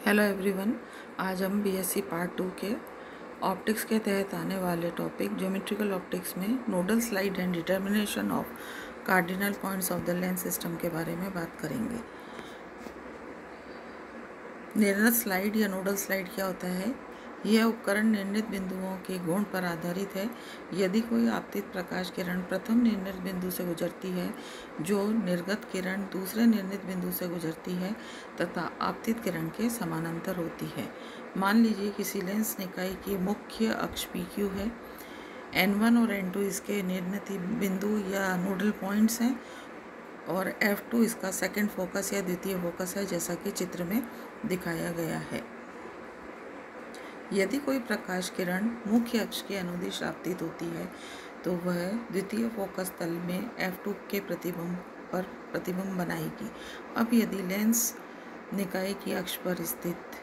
Hello everyone. आज हम BSc part 2 के ऑप्टिक्स के तहत आने वाले टॉपिक ज्योमेट्रिकल ऑप्टिक्स में nodal slide and determination of cardinal points of the lens system के बारे में बात करेंगे। निर्णय स्लाइड या नोडल स्लाइड क्या होता है? यह उपकरण निर्णित बिंदुओं के गुण पर आधारित है। यदि कोई आपतित प्रकाश किरण प्रथम निर्णित बिंदु से गुजरती है, जो निर्गत किरण दूसरे निर्णित बिंदु से गुजरती है तथा आपतित किरण के समानांतर होती है। मान लीजिए किसी लेंस निकाय की मुख्य अक्ष PQ है। N1 और N2 इसके निर्णित बिंदु या नोडल पॉइंट्स हैं और F2 इसका सेकंड फोकस या द्वितीय फोकस है, जैसा कि चित्र में दिखाया गया है। यदि कोई प्रकाश किरण मुख्य अक्ष के अनुदिश आपतित होती है तो वह द्वितीय फोकस तल में F2 के प्रतिबिंब बनाएगी। अब यदि लेंस निकाय की अक्ष पर स्थित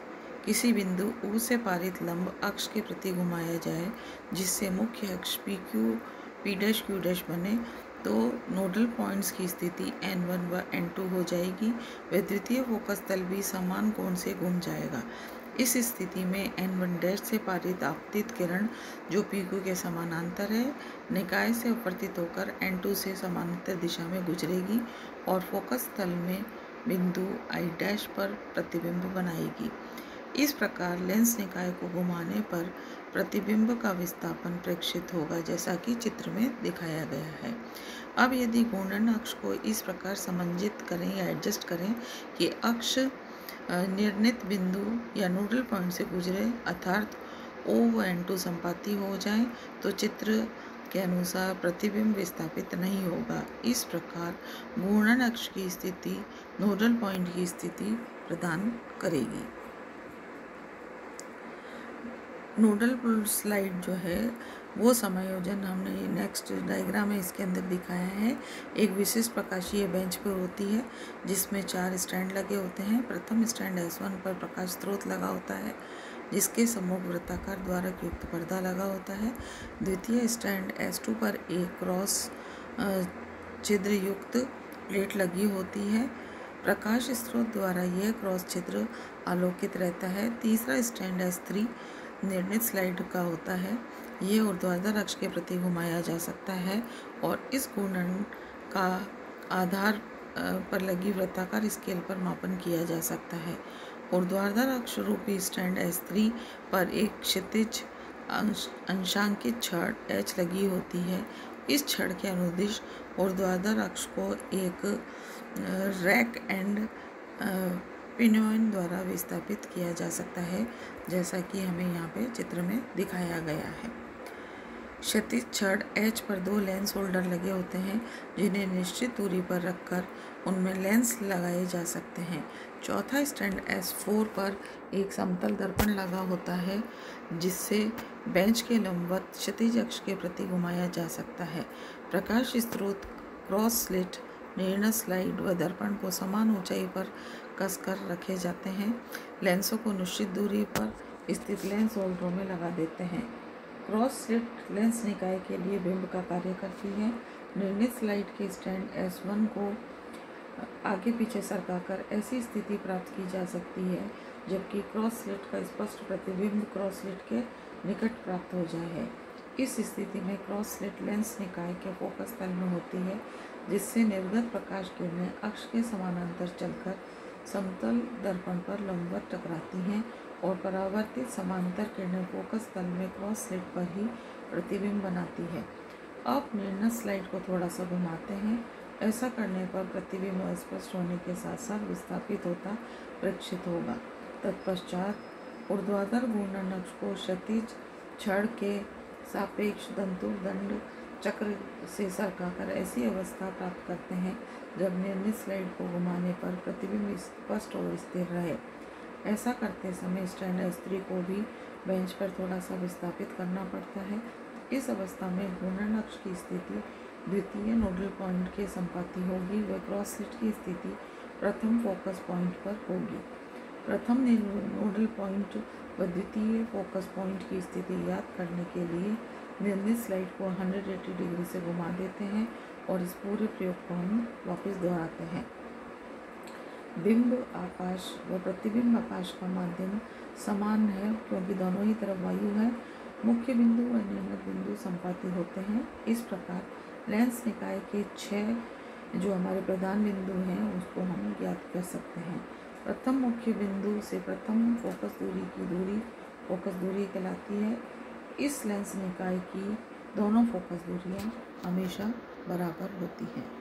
किसी बिंदु U से पारित लंब अक्ष के प्रति घुमाया जाए, जिससे मुख्य अक्ष P', बने, तो नोडल पॉइंट्स की स्थिति N1 व N2 हो जाएगी। वह द्वितीय फोकस तल भी समान कोण से घूम जाएगा। इस स्थिति में N1' से पारित आपतित किरण, जो PQ के समानांतर है, निकाय से अपवर्तित होकर N2 से समानांतर दिशा में गुजरेगी और फोकस तल में बिंदु I' पर प्रतिबिंब बनाएगी। इस प्रकार लेंस निकाय को घुमाने पर प्रतिबिंब का विस्थापन प्रेक्षित होगा, जैसा कि चित्र में दिखाया गया है। अब यदि घूर्णन अक्ष को इस प्रकार समंजित करें या एडजस्ट करें कि अक्ष निर्णित बिंदु या नोडल पॉइंट से गुजरे, अर्थात O व N2 संपाती हो जाएं, तो चित्र के अनुसार प्रतिबिंब विस्थापित नहीं होगा। इस प्रकार घूर्णन अक्ष की स्थिति नोडल पॉइंट की स्थिति प्रदान करेगी। नोडल स्लाइड जो है वो समायोजन हमने नेक्स्ट डायग्राम में इसके अंदर दिखाया है। एक विशिष्ट प्रकाशीय बेंच पर होती है जिसमें 4 स्टैंड लगे होते हैं। प्रथम स्टैंड S1 पर प्रकाश स्रोत लगा होता है, जिसके सम्मुख वृत्ताकार द्वारक युक्त पर्दा लगा होता है। द्वितीय स्टैंड S2 पर एक क्रॉस छिद्र युक्त प्लेट लगी होती है। प्रकाश स्रोत द्वारा यह क्रॉस छिद्र आलोकित रहता है। तीसरा स्टैंड S3 निर्णित स्लाइड का होता है। ये ऊर्ध्वाधर अक्ष के प्रति घुमाया जा सकता है और इस घूर्णन का आधार पर लगी वृत्ताकार स्केल पर मापन किया जा सकता है। ऊर्ध्वाधर अक्ष रूपी स्टैंड S3 पर एक क्षैतिज अंशांकित छड़ H लगी होती है। इस छड़ के अनुदिश ऊर्ध्वाधर अक्ष को एक रैक एंड पिनियन द्वारा विस्थापित किया जा सकता है, जैसा कि हमें यहाँ पे चित्र में दिखाया गया है। क्षैतिज छड़ H पर 2 लेंस होल्डर लगे होते हैं, जिन्हें निश्चित दूरी पर रखकर उनमें लेंस लगाए जा सकते हैं। चौथा स्टैंड S4 पर एक समतल दर्पण लगा होता है, जिससे बेंच के लंबवत क्षैतिज अक्ष के प्रति घुमाया जा सकता है। प्रकाश स्रोत, क्रॉस स्लिट, निर्णय स्लाइड व दर्पण को समान ऊंचाई पर कसकर रखे जाते हैं। लेंसों को निश्चित दूरी पर स्थित लेंस होल्डरों में लगा देते हैं। क्रॉस स्लिट लेंस निकाय के लिए बिंब का कार्य करती है। निर्णित स्लाइड के स्टैंड S1 को आगे पीछे सरकाकर ऐसी स्थिति प्राप्त की जा सकती है जबकि क्रॉस स्लिट का स्पष्ट प्रतिबिंब क्रॉस स्लिट के निकट प्राप्त हो जाए। इस स्थिति में क्रॉस स्लिट लेंस निकाय के फोकस तल में होती है, जिससे निर्गत प्रकाश किरणें अक्ष के समानांतर चलकर समतल दर्पण पर लंबवत टकराती हैं और परावर्तित समांतर किरणें फोकस तल में क्रॉस स्लिट पर ही प्रतिबिंब बनाती है। अब निर्णय स्लाइड को थोड़ा सा घुमाते हैं। ऐसा करने पर प्रतिबिंब स्पष्ट होने के साथ साथ विस्थापित होता प्रेक्षित होगा। तत्पश्चात ऊर्ध्वाधर घूर्णन अक्ष को क्षैतिज छड़ के सापेक्ष दंड चक्र से सरकाकर ऐसी अवस्था प्राप्त करते हैं जब निर्णित स्लाइड को घुमाने पर प्रतिबिंब स्पष्ट और स्थिर रहे। ऐसा करते समय स्टैंड S3 को भी बेंच पर थोड़ा सा विस्थापित करना पड़ता है। इस अवस्था में घूर्णन अक्ष की स्थिति द्वितीय नोडल पॉइंट के संपाती होगी व क्रॉस स्लिट की स्थिति प्रथम फोकस पॉइंट पर होगी। प्रथम नोडल पॉइंट व द्वितीय फोकस पॉइंट की स्थिति याद करने के लिए निर्णित स्लाइड को 180 डिग्री से घुमा देते हैं और इस पूरे प्रयोग को हम वापस दोहराते हैं। बिंब आकाश व प्रतिबिंब आकाश का माध्यम समान है क्योंकि दोनों ही तरफ वायु है। मुख्य बिंदु और नियमित बिंदु संपाती होते हैं। इस प्रकार लेंस निकाय के 6 जो हमारे प्रधान बिंदु हैं उसको हम ज्ञात कर सकते हैं। प्रथम मुख्य बिंदु से प्रथम फोकस दूरी की दूरी फोकस दूरी कहलाती है। इस लेंस निकाय की दोनों फोकस दूरियां हमेशा बराबर होती हैं।